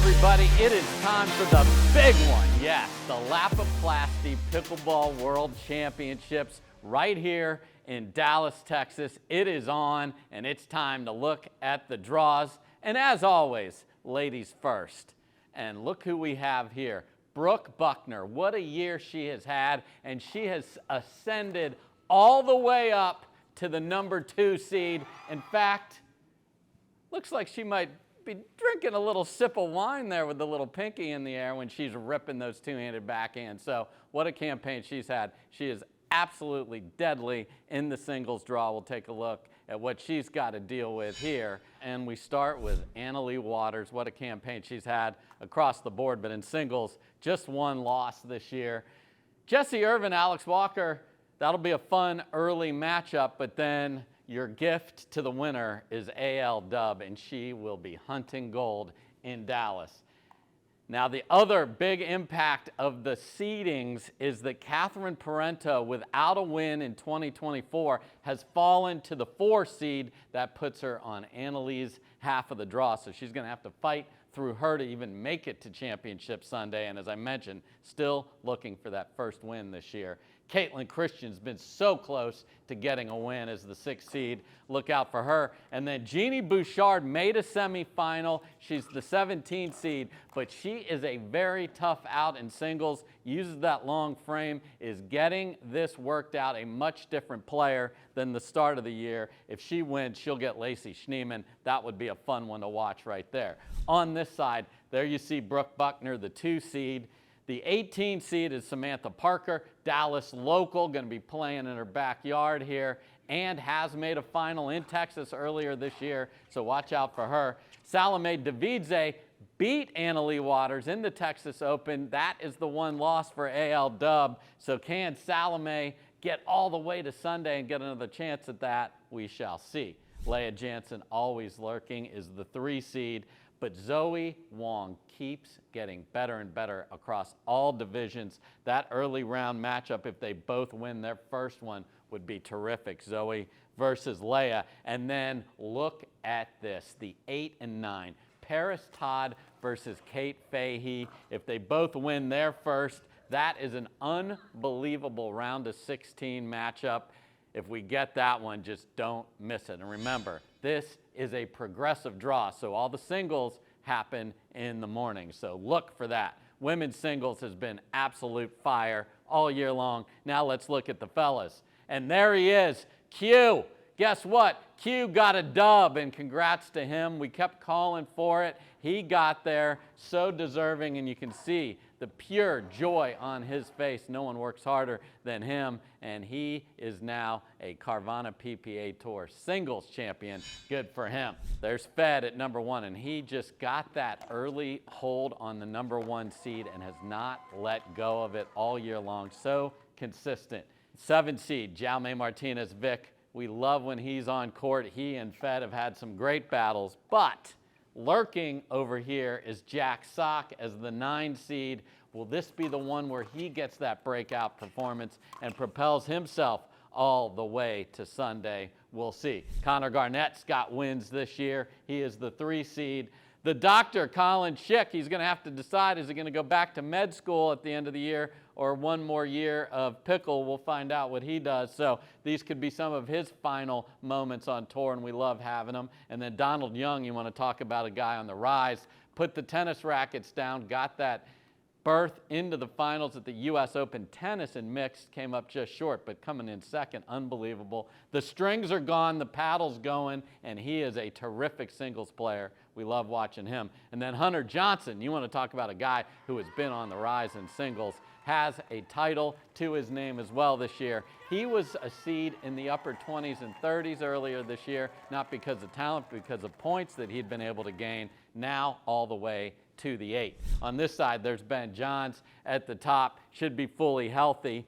everybody. It is time for the big one. Yes, the Lapiplasty Pickleball World Championships right here in Dallas, Texas. It is on, and it's time to look at the draws. And as always, ladies first. And look who we have here. Brooke Buckner. What a year she has had, and she has ascended all the way up to the #2 seed. In fact, looks like she might be drinking a little sip of wine there with the little pinky in the air when she's ripping those two-handed backhands. So what a campaign she's had. She is absolutely deadly in the singles draw. We'll take a look at what she's got to deal with here. And we start with Anna-Leigh Waters. What a campaign she's had across the board, but in singles, just one loss this year. Jessie Irvin, Alex Walker, that'll be a fun early matchup, but then your gift to the winner is A.L. Dubb, and she will be hunting gold in Dallas. Now, the other big impact of the seedings is that Catherine Parento, without a win in 2024, has fallen to the 4 seed. That puts her on Anna-Leigh's half of the draw, so she's going to have to fight through her to even make it to Championship Sunday, and as I mentioned, still looking for that first win this year. Caitlin Christian's been so close to getting a win as the 6th seed. Look out for her. And then Jeannie Bouchard made a semifinal. She's the 17th seed, but she is a very tough out in singles, uses that long frame, is getting this worked out, a much different player than the start of the year. If she wins, she'll get Lacey Schneemann. That would be a fun one to watch right there. On this side, there you see Brooke Buckner, the 2 seed. The 18 seed is Samantha Parker, Dallas local, going to be playing in her backyard here, and has made a final in Texas earlier this year, so watch out for her. Salome Davidze beat Anna-Leigh Waters in the Texas Open. That is the one loss for A.L. Dubb, so can Salome get all the way to Sunday and get another chance at that? We shall see. Leah Jansen, always lurking, is the 3 seed. But Zoe Wong keeps getting better and better across all divisions. That early round matchup, if they both win their first one, would be terrific. Zoe versus Leah. And then look at this, the 8 and 9. Paris Todd versus Kate Fahey. If they both win their first, that is an unbelievable round of 16 matchup. If we get that one, just don't miss it. And remember, this is a progressive draw, so all the singles happen in the morning. So look for that. Women's singles has been absolute fire all year long. Now let's look at the fellas. And there he is, Q. Guess what? Q got a dub, and congrats to him. We kept calling for it. He got there, so deserving, and you can see the pure joy on his face. No one works harder than him, and he is now a Carvana PPA Tour singles champion. Good for him. There's Fed at #1, and he just got that early hold on the #1 seed and has not let go of it all year long. So consistent. 7 seed, Jaume Martinez Vic. We love when he's on court. He and Fed have had some great battles, but lurking over here is Jack Sock as the 9 seed. Will this be the one where he gets that breakout performance and propels himself all the way to Sunday? We'll see. Connor Garnett's got wins this year. He is the 3 seed. The doctor, Colin Schick, he's going to have to decide, is he going to go back to med school at the end of the year or one more year of pickle? We'll find out what he does. So these could be some of his final moments on tour, and we love having them. And then Donald Young, you want to talk about a guy on the rise. Put the tennis rackets down, got that berth into the finals at the U.S. Open. Tennis and mixed came up just short, but coming in second, unbelievable. The strings are gone, the paddle's going, and he is a terrific singles player. We love watching him. And then Hunter Johnson, you want to talk about a guy who has been on the rise in singles, has a title to his name as well this year. He was a seed in the upper 20s and 30s earlier this year, not because of talent, but because of points that he'd been able to gain, now all the way to the 8. On this side, there's Ben Johns at the top, should be fully healthy.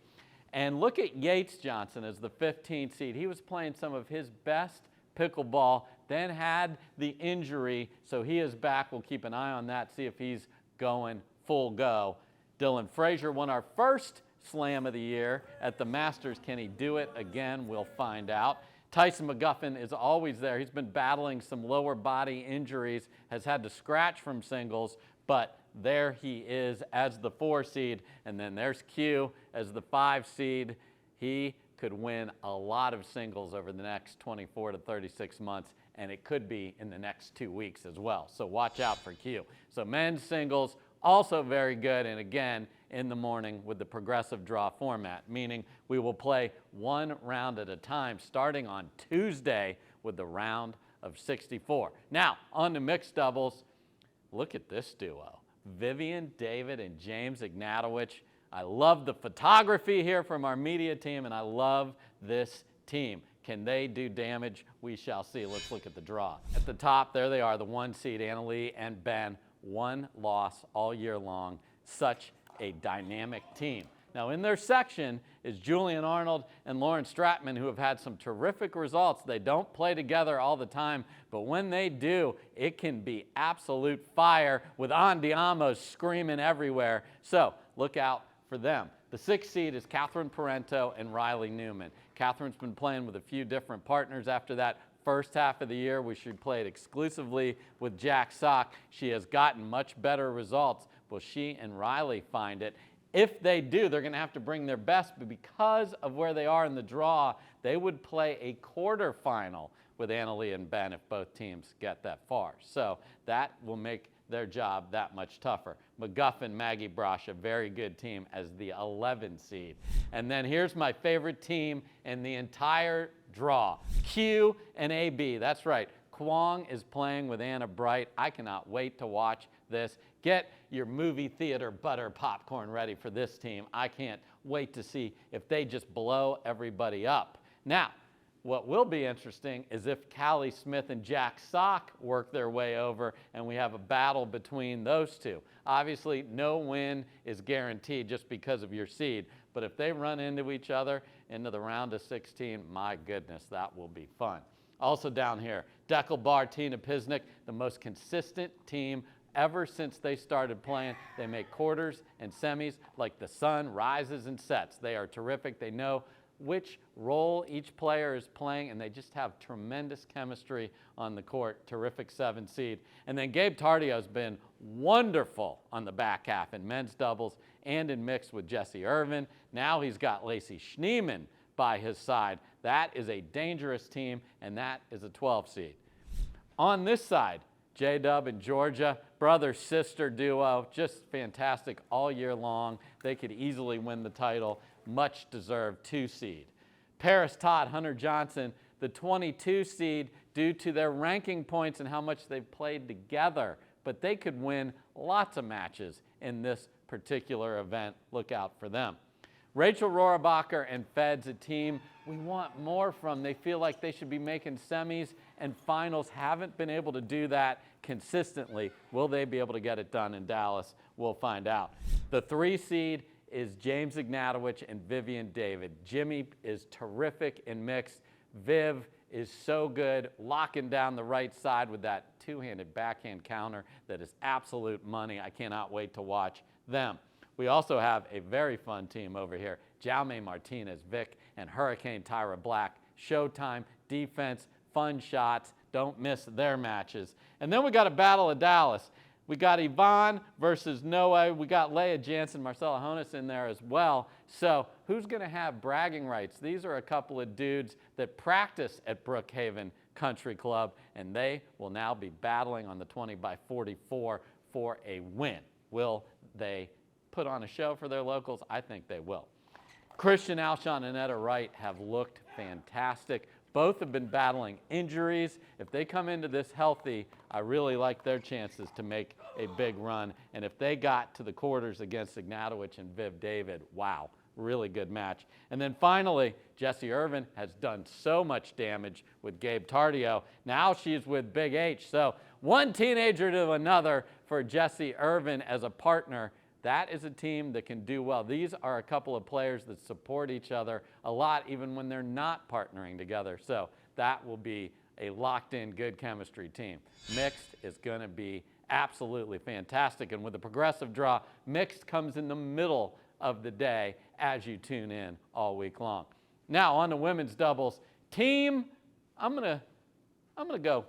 And look at Yates Johnson as the 15th seed. He was playing some of his best pickleball, then had the injury, so he is back. We'll keep an eye on that, see if he's going full go. Dylan Frazier won our first slam of the year at the Masters. Can he do it again? We'll find out. Tyson McGuffin is always there. He's been battling some lower body injuries, has had to scratch from singles, but there he is as the 4 seed, and then there's Q as the 5 seed. He could win a lot of singles over the next 24 to 36 months, and it could be in the next 2 weeks as well. So watch out for Q. So men's singles, also very good, and again, in the morning with the progressive draw format, meaning we will play 1 round at a time starting on Tuesday with the round of 64. Now, on to mixed doubles. Look at this duo, Vivian David and James Ignatowicz. I love the photography here from our media team, and I love this team. Can they do damage? We shall see. Let's look at the draw. At the top, there they are, the 1 seed, Annalee and Ben. 1 loss all year long. Such a dynamic team. Now in their section is Julian Arnold and Lauren Stratman, who have had some terrific results. They don't play together all the time, but when they do, it can be absolute fire with Andiamo screaming everywhere. So look out for them. The 6th seed is Catherine Parento and Riley Newman. Catherine's been playing with a few different partners after that first half of the year, where she played exclusively with Jack Sock. She has gotten much better results. Will she and Riley find it? If they do, they're going to have to bring their best, but because of where they are in the draw, they would play a quarterfinal with Annalee and Ben if both teams get that far. So that will make their job that much tougher. McGuffin, Maggie Brosh, a very good team as the 11 seed. And then here's my favorite team in the entire draw, Q and AB. That's right, Kwong is playing with Anna Bright. I cannot wait to watch this. Get your movie theater butter popcorn ready for this team. I can't wait to see if they just blow everybody up. Now, what will be interesting is if Callie Smith and Jack Sock work their way over and we have a battle between those two. Obviously, no win is guaranteed just because of your seed, but if they run into each other into the round of 16, my goodness, that will be fun. Also down here, Deckelbar, Tina Pisnik, the most consistent team ever since they started playing. They make quarters and semis like the sun rises and sets. They are terrific. They know which role each player is playing, and they just have tremendous chemistry on the court. Terrific 7 seed. And then Gabe Tardio's been wonderful on the back half in men's doubles and in mixed with Jesse Irvin. Now he's got Lacey Schneeman by his side. That is a dangerous team, and that is a 12 seed. On this side, J-Dub and Georgia, brother-sister duo, just fantastic all year long. They could easily win the title. Much deserved 2 seed. Paris Todd, Hunter Johnson, the 22 seed due to their ranking points and how much they've played together. But they could win lots of matches in this particular event. Look out for them. Rachel Rohrabacher and Feds, a team we want more from. They feel like they should be making semis and finals. Haven't been able to do that consistently. Will they be able to get it done in Dallas? We'll find out. The 3 seed is James Ignatowicz and Vivian David. Jimmy is terrific in mixed. Viv is so good, locking down the right side with that 2-handed backhand counter that is absolute money. I cannot wait to watch them. We also have a very fun team over here. Jaume Martinez, Vic, and Hurricane Tyra Black. Showtime, defense, fun shots. Don't miss their matches. And then we got a Battle of Dallas. We got Yvonne versus Noah. We got Leah Jansen, Marcella Honus in there as well. So who's going to have bragging rights? These are a couple of dudes that practice at Brookhaven Country Club, and they will now be battling on the 20x44 for a win. Will they put on a show for their locals? I think they will. Christian Alshon and Etta Wright have looked fantastic. Both have been battling injuries. If they come into this healthy, I really like their chances to make a big run. And if they got to the quarters against Ignatowicz and Viv David, wow, really good match. And then finally, Jessie Irvin has done so much damage with Gabe Tardio. Now she's with Big H. So one teenager to another for Jessie Irvin as a partner. That is a team that can do well. These are a couple of players that support each other a lot, even when they're not partnering together. So that will be a locked-in, good chemistry team. Mixed is going to be absolutely fantastic. And with the progressive draw, mixed comes in the middle of the day as you tune in all week long. Now on the women's doubles team, I'm gonna go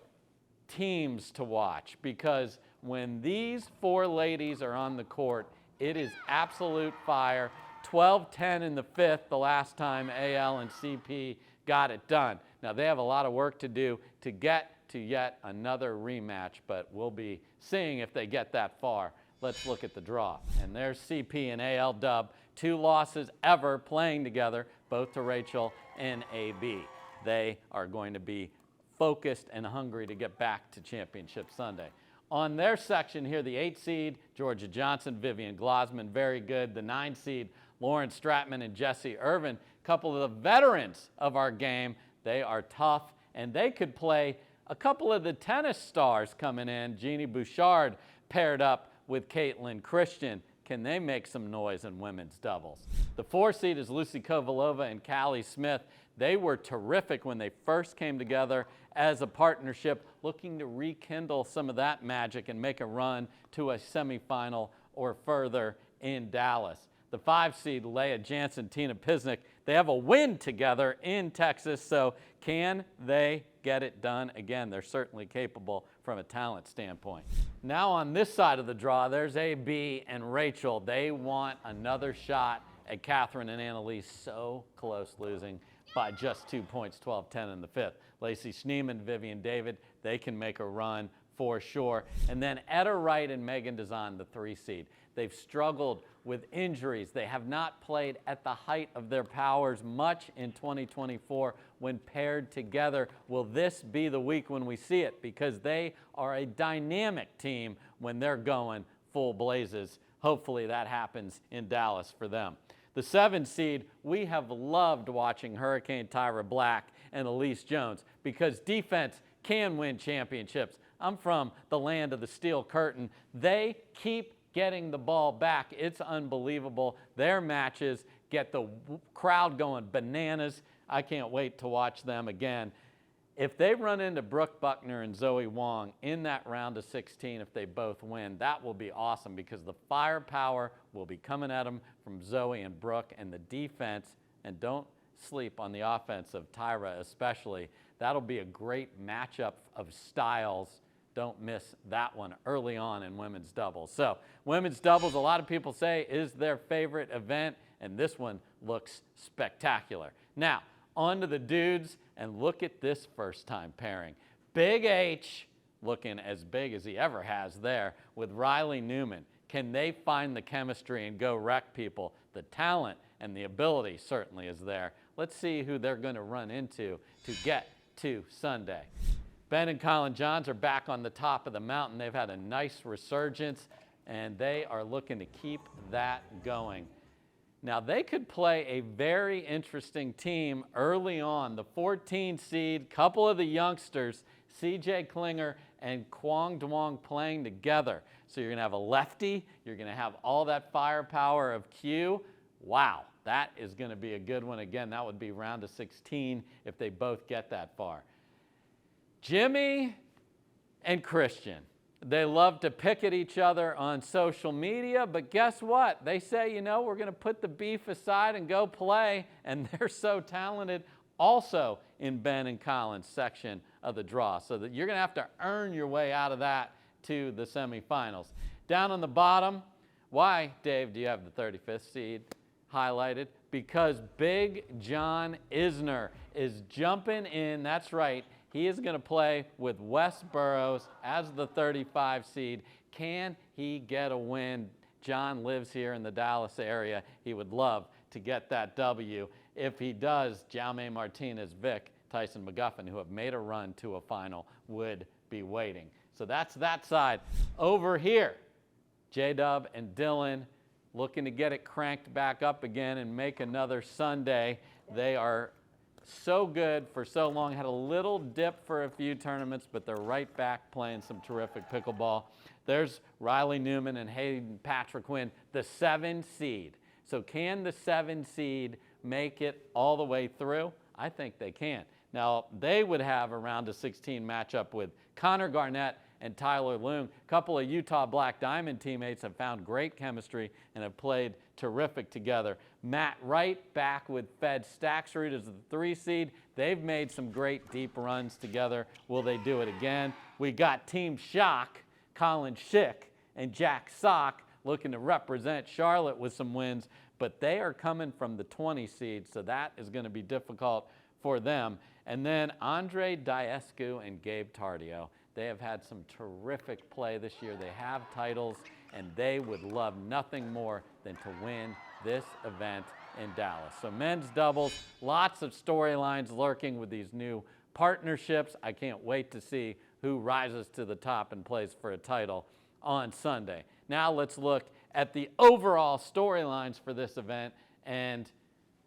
teams to watch, because when these four ladies are on the court, it is absolute fire. 12-10 in the fifth, the last time AL and CP got it done. Now, they have a lot of work to do to get to yet another rematch, but we'll be seeing if they get that far. Let's look at the draw. And there's CP and AL Dub, 2 losses ever playing together, both to Rachel and AB. They are going to be focused and hungry to get back to Championship Sunday. On their section here, the 8 seed, Georgia Johnson, Vivian Glosman, very good. The 9 seed, Lauren Stratman and Jessie Irvin, a couple of the veterans of our game. They are tough, and they could play a couple of the tennis stars coming in. Jeannie Bouchard paired up with Caitlin Christian. Can they make some noise in women's doubles? The 4 seed is Lucy Kovalova and Callie Smith. They were terrific when they first came together as a partnership, looking to rekindle some of that magic and make a run to a semifinal or further in Dallas. The 5 seed, Leah Jansen, Tina Pisnik, they have a win together in Texas, so can they get it done? Again, they're certainly capable from a talent standpoint. Now on this side of the draw, there's AB and Rachel. They want another shot at Catherine and Annalise, so close losing by just 2 points, 12-10 in the fifth. Lacey Schneeman, Vivian David, they can make a run for sure. And then Etta Wright and Megan Dazan, the 3 seed. They've struggled with injuries. They have not played at the height of their powers much in 2024 when paired together. Will this be the week when we see it? Because they are a dynamic team when they're going full blazes. Hopefully that happens in Dallas for them. The 7 seed, we have loved watching Hurricane Tyra Black and Elise Jones because defense can win championships. I'm from the land of the steel curtain. They keep getting the ball back. It's unbelievable. Their matches get the crowd going bananas. I can't wait to watch them again. If they run into Brooke Buckner and Zoe Wong in that round of 16, if they both win, that will be awesome because the firepower will be coming at them from Zoe and Brooke, and the defense, and don't sleep on the offense of Tyra especially. That'll be a great matchup of styles. Don't miss that one early on in women's doubles. So women's doubles, a lot of people say, is their favorite event, and this one looks spectacular. Now, on to the dudes, and look at this first-time pairing. Big H, looking as big as he ever has there, with Riley Newman. Can they find the chemistry and go wreck people? The talent and the ability certainly is there. Let's see who they're going to run into to get to Sunday. Ben and Colin Johns are back on the top of the mountain. They've had a nice resurgence, and they are looking to keep that going. Now, they could play a very interesting team early on. The 14 seed, couple of the youngsters, CJ Klinger and Kwong Duong playing together. So you're going to have a lefty. You're going to have all that firepower of Q. Wow, that is going to be a good one. Again, that would be round of 16 if they both get that far. Jimmy and Christian. They love to pick at each other on social media, but guess what? They say, you know, we're going to put the beef aside and go play, and they're so talented also in Ben and Colin's section of the draw, so that you're going to have to earn your way out of that to the semifinals. Down on the bottom, why, Dave, do you have the 35th seed highlighted? Because Big John Isner is jumping in. That's right. He is going to play with Wes Burrows as the 35 seed. Can he get a win? John lives here in the Dallas area. He would love to get that W. If he does, Jaume Martinez, Vic, Tyson McGuffin, who have made a run to a final, would be waiting. So that's that side. Over here, J-Dub and Dylan looking to get it cranked back up again and make another Sunday. They are so good for so long, had a little dip for a few tournaments, but they're right back playing some terrific pickleball. There's Riley Newman and Hayden Patrick-Quinn, the 7 seed. So can the 7 seed make it all the way through? I think they can. Now, they would have a round of 16 matchup with Connor Garnett and Tyler Loong. A couple of Utah Black Diamond teammates have found great chemistry and have played terrific together. Matt Wright back with Fed Staksrud as the 3 seed. They've made some great deep runs together. Will they do it again? We got Team Shock, Colin Schick and Jack Sock looking to represent Charlotte with some wins, but they are coming from the 20 seed, so that is going to be difficult for them. And then Andre Diescu and Gabe Tardio, they have had some terrific play this year. They have titles, and they would love nothing more than to win this event in Dallas. So men's doubles, lots of storylines lurking with these new partnerships. I can't wait to see who rises to the top and plays for a title on Sunday. Now let's look at the overall storylines for this event, and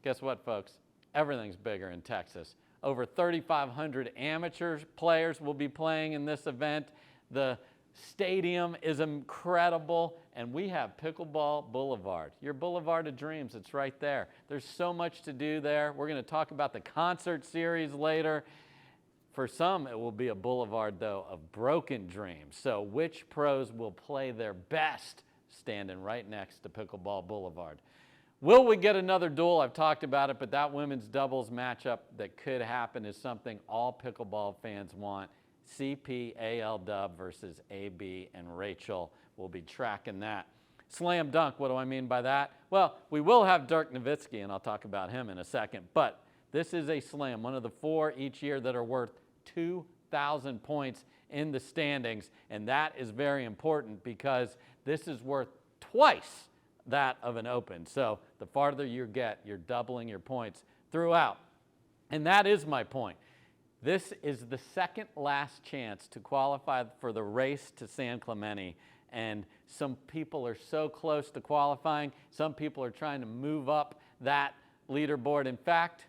guess what, folks? Everything's bigger in Texas. Over 3,500 amateur players will be playing in this event. The stadium is incredible, and we have Pickleball Boulevard, your boulevard of dreams. It's right there. There's so much to do there. We're going to talk about the concert series later. For some, it will be a boulevard, though, of broken dreams. So which pros will play their best standing right next to Pickleball Boulevard? Will we get another duel? I've talked about it, but that women's doubles matchup that could happen is something all pickleball fans want. CP AL Dub versus AB and Rachel. We'll be tracking that. Slam dunk, what do I mean by that? Well, we will have Dirk Nowitzki, and I'll talk about him in a second, but this is a slam, one of the 4 each year that are worth 2,000 points in the standings, and that is very important because this is worth twice that of an open. So the farther you get, you're doubling your points throughout. And that is my point. This is the second last chance to qualify for the race to San Clemente. And some people are so close to qualifying. Some people are trying to move up that leaderboard. In fact,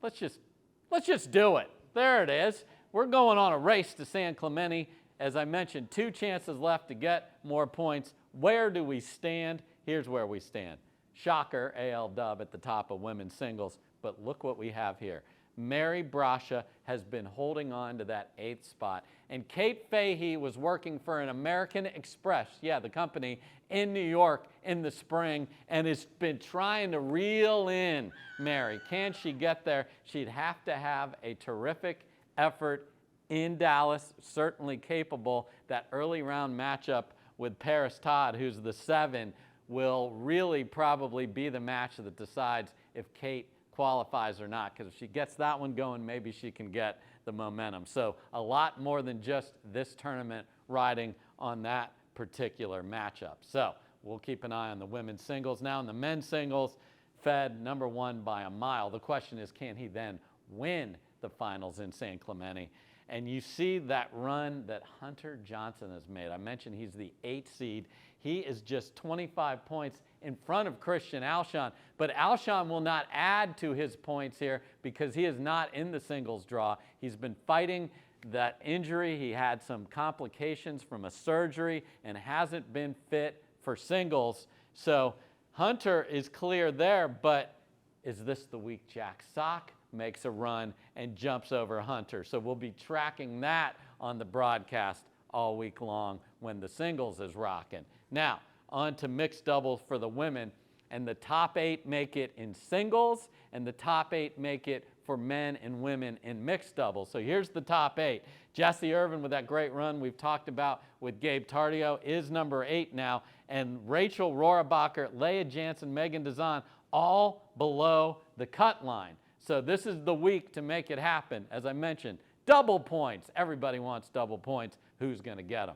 let's just do it. There it is. We're going on a race to San Clemente. As I mentioned, 2 chances left to get more points. Where do we stand? Here's where we stand. Shocker, AL Dub at the top of women's singles, but look what we have here. Mary Brasha has been holding on to that 8th spot, and Kate Fahey was working for an American Express, yeah, the company, in New York in the spring, and has been trying to reel in Mary. Can she get there? She'd have to have a terrific effort in Dallas, certainly capable. That early round matchup with Paris Todd, who's the 7, will really probably be the match that decides if Kate qualifies or not, because if she gets that one going, maybe she can get the momentum. So a lot more than just this tournament riding on that particular matchup. So we'll keep an eye on the women's singles. Now in the men's singles, Fed #1 by a mile. The question is, can he then win the finals in San Clemente? And you see that run that Hunter Johnson has made. I mentioned he's the 8th seed. He is just 25 points in front of Christian Alshon. But Alshon will not add to his points here because he is not in the singles draw. He's been fighting that injury. He had some complications from a surgery and hasn't been fit for singles. So Hunter is clear there, but is this the week Jack Sock makes a run and jumps over Hunter? So we'll be tracking that on the broadcast all week long when the singles is rocking. Now, on to mixed doubles for the women, and the top 8 make it in singles, and the top 8 make it for men and women in mixed doubles. So here's the top 8. Jessie Irvin with that great run we've talked about with Gabe Tardio is number 8 now, and Rachel Rohrabacher, Leah Jansen, Megan Dazan, all below the cut line. So this is the week to make it happen. As I mentioned, double points. Everybody wants double points. Who's going to get them?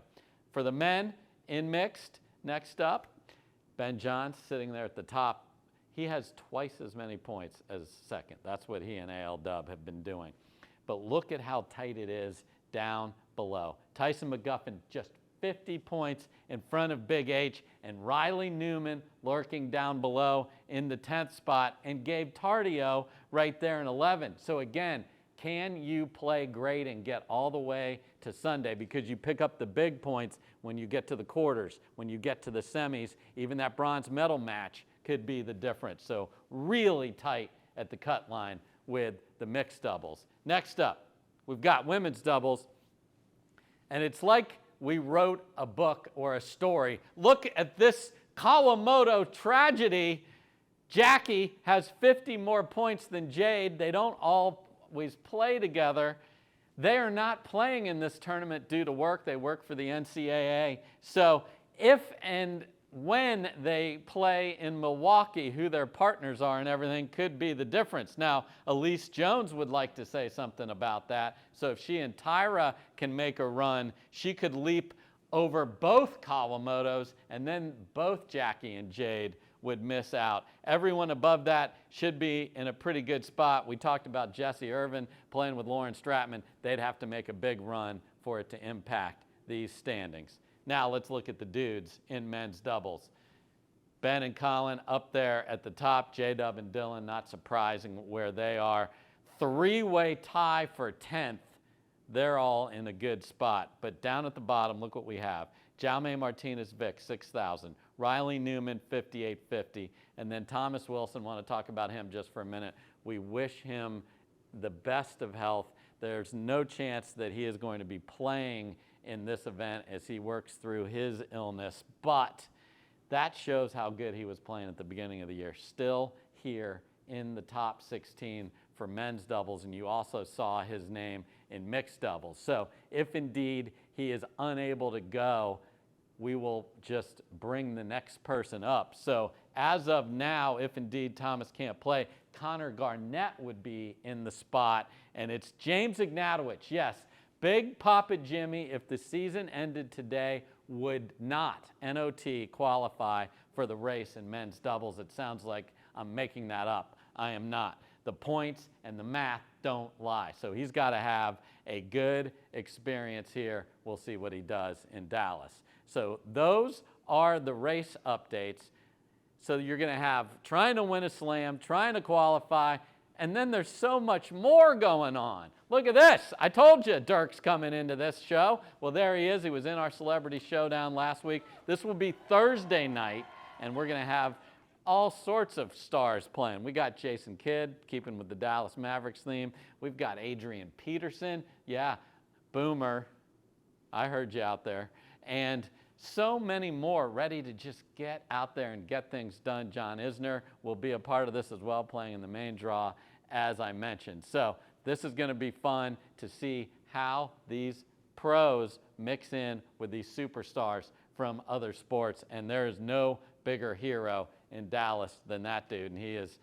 For the men in mixed, next up, Ben Johns sitting there at the top. He has twice as many points as second. That's what he and AL Dub have been doing. But look at how tight it is down below. Tyson McGuffin just 50 points in front of Big H, and Riley Newman lurking down below in the 10th spot, and Gabe Tardio right there in 11. So again, can you play great and get all the way to Sunday? Because you pick up the big points when you get to the quarters, when you get to the semis. Even that bronze medal match could be the difference. So really tight at the cut line with the mixed doubles. Next up, we've got women's doubles. And it's like we wrote a book or a story. Look at this Kawamoto tragedy. Jackie has 50 more points than Jade. They don't always play together. They are not playing in this tournament due to work. They work for the NCAA. So if and when they play in Milwaukee, who their partners are and everything could be the difference. Now, Elise Jones would like to say something about that. So if she and Tyra can make a run, she could leap over both Kawamotos, and then both Jackie and Jade would miss out. Everyone above that should be in a pretty good spot. We talked about Jesse Irvin playing with Lauren Stratman. They'd have to make a big run for it to impact these standings. Now let's look at the dudes in men's doubles. Ben and Colin up there at the top. J-Dub and Dylan, not surprising where they are. Three-way tie for 10th. They're all in a good spot. But down at the bottom, look what we have. Jaume Martinez-Vick, 6,000. Riley Newman, 5,850. And then Thomas Wilson, want to talk about him just for a minute. We wish him the best of health. There's no chance that he is going to be playing in this event as he works through his illness. But that shows how good he was playing at the beginning of the year. Still here in the top 16 for men's doubles, and you also saw his name in mixed doubles. So if indeed he is unable to go, we will just bring the next person up. So as of now, if indeed Thomas can't play, Connor Garnett would be in the spot, and it's James Ignatowicz. Yes, Big Papa Jimmy, if the season ended today, would not, N-O-T, qualify for the race in men's doubles. It sounds like I'm making that up. I am not. The points and the math don't lie. So he's got to have a good experience here. We'll see what he does in Dallas. So those are the race updates. So you're going to have trying to win a slam, trying to qualify, and then there's so much more going on. Look at this. I told you Dirk's coming into this show. Well, there he is. He was in our Celebrity Showdown last week. This will be Thursday night, and we're going to have all sorts of stars playing. We got Jason Kidd, keeping with the Dallas Mavericks theme. We've got Adrian Peterson. Yeah, Boomer. I heard you out there. And so many more ready to just get out there and get things done. John Isner will be a part of this as well, playing in the main draw, as I mentioned. So this is going to be fun to see how these pros mix in with these superstars from other sports. And there is no bigger hero in Dallas than that dude. And he has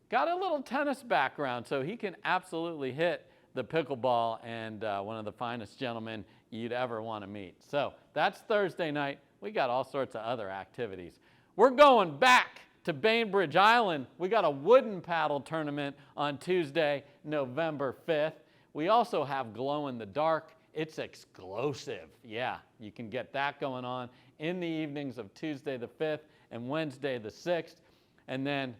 got a little tennis background, so he can absolutely hit the pickleball, and one of the finest gentlemen you'd ever want to meet. So that's Thursday night. We got all sorts of other activities. We're going back to Bainbridge Island. We got a wooden paddle tournament on Tuesday, November 5th. We also have glow in the dark. It's explosive. Yeah, you can get that going on in the evenings of Tuesday the 5th and Wednesday the 6th. And then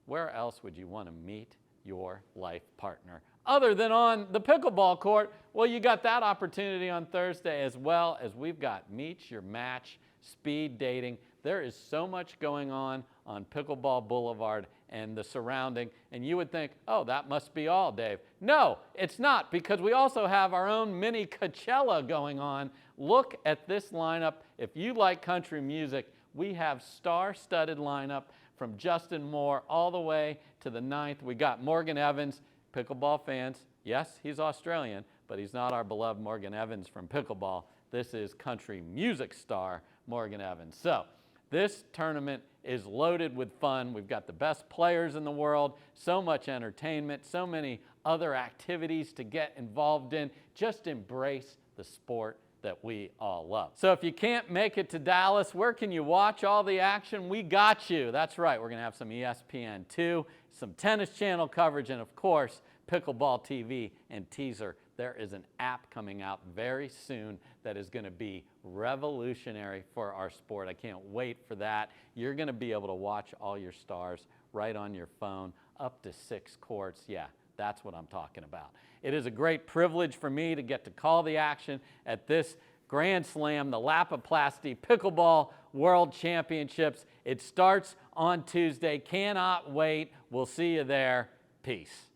where else would you want to meet your life partner other than on the pickleball court? Well, you got that opportunity on Thursday, as well as we've got Meet Your Match, speed dating. There is so much going on Pickleball Boulevard and the surrounding, and you would think, oh, that must be all, Dave. No, it's not, because we also have our own mini Coachella going on. Look at this lineup. If you like country music, we have star-studded lineup from Justin Moore all the way to the 9th. We got Morgan Evans, pickleball fans. Yes, he's Australian, but he's not our beloved Morgan Evans from pickleball. This is country music star Morgan Evans. So this tournament is loaded with fun. We've got the best players in the world, so much entertainment, so many other activities to get involved in. Just embrace the sport that we all love. So if you can't make it to Dallas, where can you watch all the action? We got you. That's right. We're going to have some ESPN2, some Tennis Channel coverage, and of course, Pickleball TV and Teaser. There is an app coming out very soon that is going to be revolutionary for our sport. I can't wait for that. You're going to be able to watch all your stars right on your phone, up to 6 courts. Yeah, that's what I'm talking about. It is a great privilege for me to get to call the action at this Grand Slam, the Lapiplasty Pickleball World Championships. It starts on Tuesday. Cannot wait. We'll see you there. Peace.